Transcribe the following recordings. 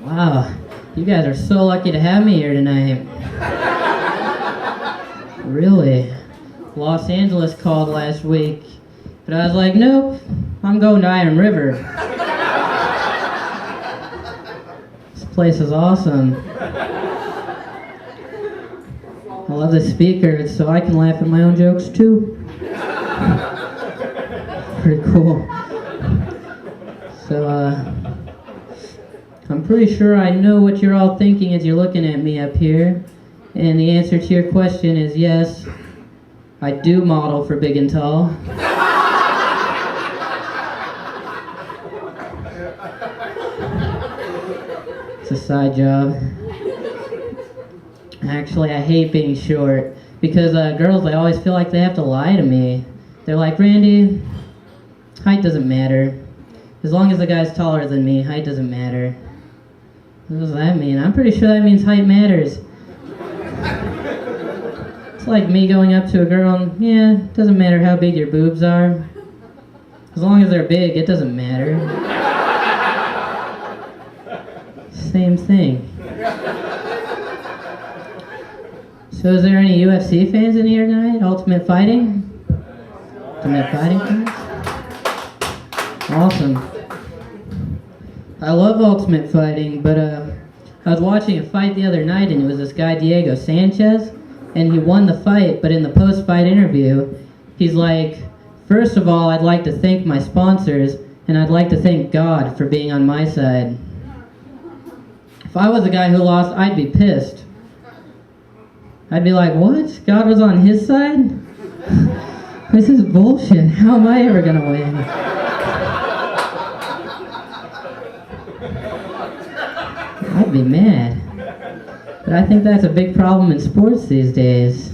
Wow, you guys are so lucky to have me here tonight. Really? Los Angeles called last week, but I was like, nope, I'm going to Iron River. This place is awesome. I love the speaker, so I can laugh at my own jokes too. Pretty cool. So, I'm pretty sure I know what you're all thinking as you're looking at me up here. And the answer to your question is yes, I do model for Big and Tall. It's a side job. Actually, I hate being short because girls, they always feel like they have to lie to me. They're like, Randy, height doesn't matter. As long as the guy's taller than me, height doesn't matter. What does that mean? I'm pretty sure that means height matters. It's like me going up to a girl and, yeah, it doesn't matter how big your boobs are. As long as they're big, it doesn't matter. Same thing. So is there any UFC fans in here tonight? Ultimate Fighting? Ultimate Fighting fans? Awesome. I love Ultimate Fighting, but I was watching a fight the other night and it was this guy Diego Sanchez, and he won the fight, but in the post-fight interview, he's like, first of all, I'd like to thank my sponsors, and I'd like to thank God for being on my side. If I was the guy who lost, I'd be pissed. I'd be like, what? God was on his side? This is bullshit. How am I ever gonna win? I'd be mad. But I think that's a big problem in sports these days.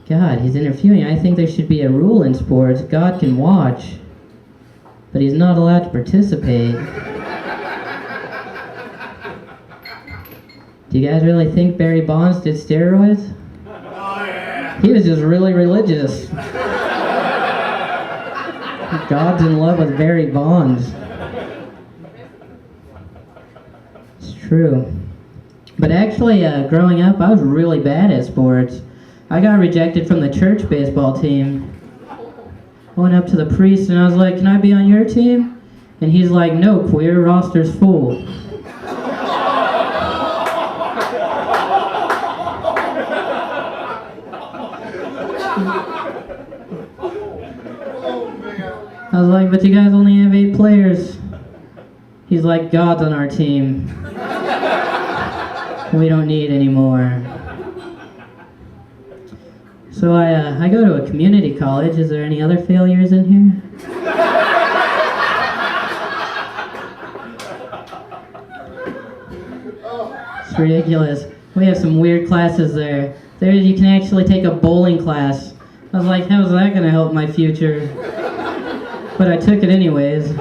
God, he's interviewing. I think there should be a rule in sports. God can watch, but he's not allowed to participate. Do you guys really think Barry Bonds did steroids? Oh, yeah. He was just really religious. God's in love with Barry Bonds. It's true. But actually, growing up, I was really bad at sports. I got rejected from the church baseball team. I went up to the priest and I was like, can I be on your team? And he's like, no, queer, roster's full. I was like, but you guys only have 8 players. He's like, God's on our team. We don't need any more. So I go to a community college. Is there any other failures in here? It's ridiculous. We have some weird classes there. There you can actually take a bowling class. I was like, how's that going to help my future? But I took it anyways.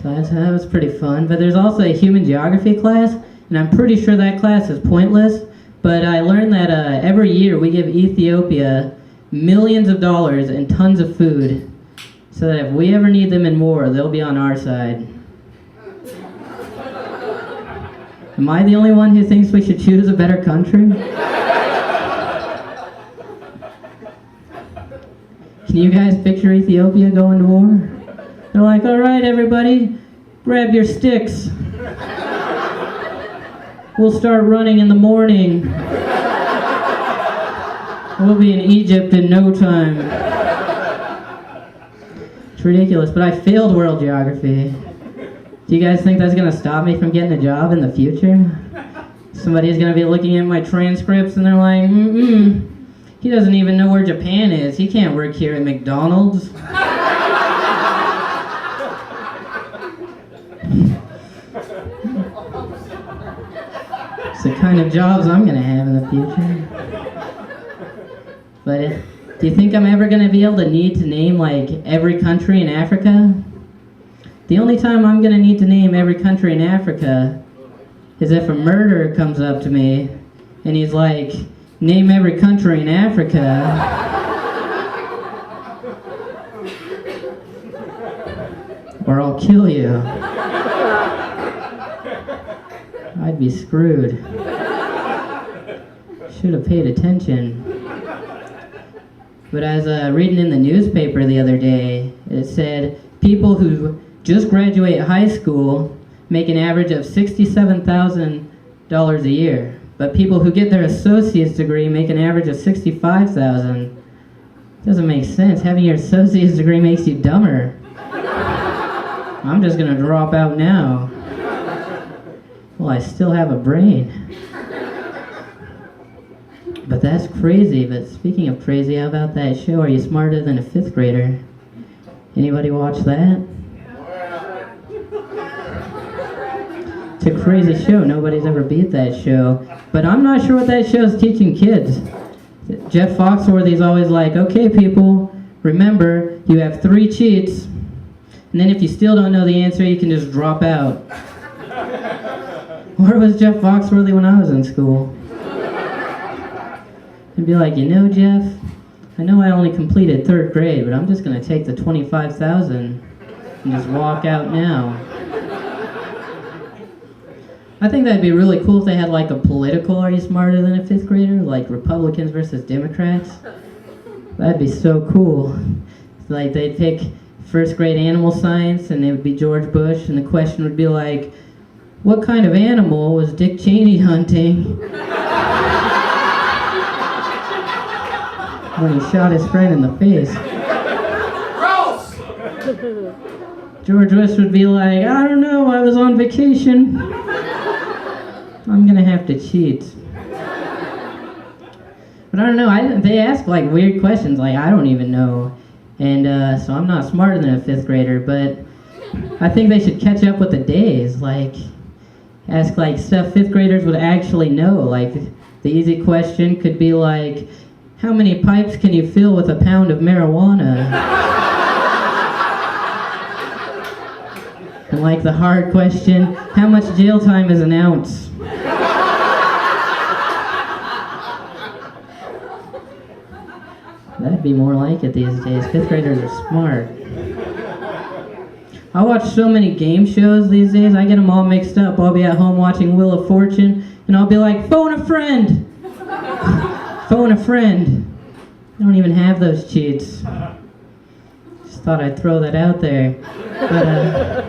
So that was pretty fun. But there's also a human geography class, and I'm pretty sure that class is pointless. But I learned that every year we give Ethiopia millions of dollars and tons of food, so that if we ever need them in war, they'll be on our side. Am I the only one who thinks we should choose a better country? Can you guys picture Ethiopia going to war? They're like, all right, everybody, grab your sticks. We'll start running in the morning. We'll be in Egypt in no time. It's ridiculous, but I failed world geography. Do you guys think that's going to stop me from getting a job in the future? Somebody's going to be looking at my transcripts and they're like, he doesn't even know where Japan is. He can't work here at McDonald's. It's the kind of jobs I'm going to have in the future. But do you think I'm ever going to be able to need to name like every country in Africa? The only time I'm going to need to name every country in Africa is if a murderer comes up to me and he's like, name every country in Africa. or I'll kill you. I'd be screwed. Should have paid attention. But I was reading in the newspaper the other day, it said people who just graduate high school make an average of $67,000 a year. But people who get their associate's degree make an average of $65,000. Doesn't make sense. Having your associate's degree makes you dumber. I'm just gonna drop out now. Well, I still have a brain. But that's crazy. But speaking of crazy, how about that show, Are You Smarter Than a Fifth Grader? Anybody watch that? It's a crazy show. Nobody's ever beat that show. But I'm not sure what that show's teaching kids. Jeff Foxworthy's always like, okay, people, remember, you have 3 cheats, and then if you still don't know the answer, you can just drop out. Where was Jeff Foxworthy when I was in school? I'd be like, you know, Jeff, I know I only completed 3rd grade, but I'm just going to take the 25,000 and just walk out now. I think that'd be really cool if they had like a political Are You Smarter Than a Fifth Grader? Like Republicans versus Democrats. That'd be so cool. Like they'd pick 1st grade animal science and it would be George Bush and the question would be like, what kind of animal was Dick Cheney hunting when he shot his friend in the face? Gross! George Bush would be like, I don't know, I was on vacation. I'm gonna have to cheat. But I don't know, they ask like weird questions, like I don't even know. And so I'm not smarter than a 5th grader, but I think they should catch up with the days. Like, ask like stuff 5th graders would actually know. Like, the easy question could be like, how many pipes can you fill with a pound of marijuana? And like the hard question, how much jail time is an ounce? That'd be more like it these days. 5th graders are smart. I watch so many game shows these days, I get them all mixed up. I'll be at home watching Wheel of Fortune, and I'll be like, phone a friend! Phone a friend. I don't even have those cheats. Just thought I'd throw that out there. But,